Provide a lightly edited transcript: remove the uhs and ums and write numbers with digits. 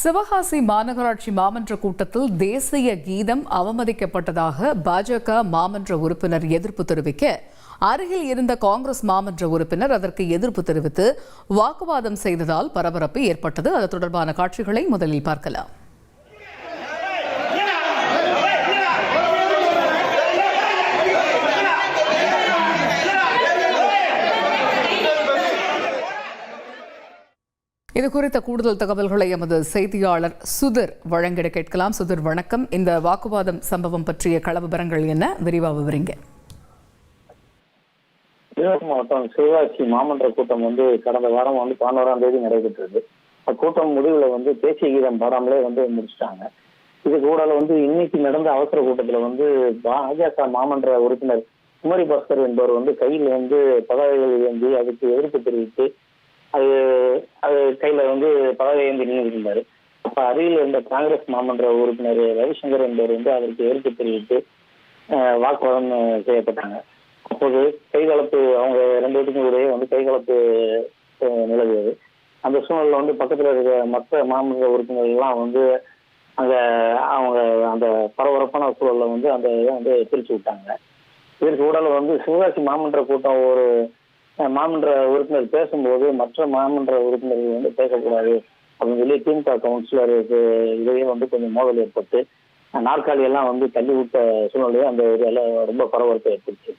சிவகாசி மாநகராட்சி மாமன்ற கூட்டத்தில் தேசிய கீதம் அவமதிக்கப்பட்டதாக பாஜக மாமன்ற உறுப்பினர் எதிர்ப்பு தெரிவிக்க அருகில் இருந்த காங்கிரஸ் மாமன்ற உறுப்பினர் அதற்கு எதிர்ப்பு தெரிவித்து வாக்குவாதம் செய்ததால் பரபரப்பு ஏற்பட்டது. அது தொடர்பான காட்சிகளை முதலில் பார்க்கலாம். இது குறித்த கூடுதல் தகவல்களை எமது செய்தியாளர் சுதர் வழங்கிட கேட்கலாம். சுதர், வணக்கம். இந்த வாக்குவாதம் சம்பவம் பற்றிய கள விவரங்கள் என்ன, விரிவாக விவரிங்க. மாவட்டம் சிவகாசி மாமன்ற கூட்டம் கடந்த வாரம் 11ஆம் தேதி நடைபெற்றது. கூட்டம் முடிவுல தேசிய கீதம் பாடாமலே முடிச்சிட்டாங்க. இது கூட இன்னைக்கு நடந்த அவசர கூட்டத்துல பாஜக மாமன்ற உறுப்பினர் குமரி பாஸ்கர் என்பவர் கையில் பதாகைகள் ஏந்தி அதுக்கு எதிர்ப்பு தெரிவித்து அது கையில பதாகை ஏந்தி நின்றுருந்தாரு. அப்ப அருகில் இருந்த காங்கிரஸ் மாமன்ற உறுப்பினர் ரவிசங்கர் என்பவர் அதற்கு எதிர்ப்பு தெரிவித்து வாக்குவாதம் செய்யப்பட்டாங்க. அப்போது கைகலப்பு அவங்க 2 பேருக்கும் இடையே கைகலப்பு நிலவியது. அந்த சூழ்நிலை பக்கத்துல இருக்க மற்ற மாமன்ற உறுப்பினர்கள் எல்லாம் அங்க அவங்க அந்த பரபரப்பான சூழல்ல அந்த இதை பிரிச்சு விட்டாங்க. இதற்கு உடல் சிவகாசி மாமன்ற கூட்டம் ஒரு மாமன்ற உறுப்பினர் பேசும்போது மற்ற மாமன்ற உறுப்பினர்கள் பேசக்கூடாது அப்படின்னு சொல்லி திமுக கவுன்சிலருக்கு இதையே கொஞ்சம் மோதல் ஏற்பட்டு நாற்காலி எல்லாம் தள்ளி விட்ட சூழ்நிலையை அந்த இதில் ரொம்ப பரபரப்பு ஏற்படுச்சு.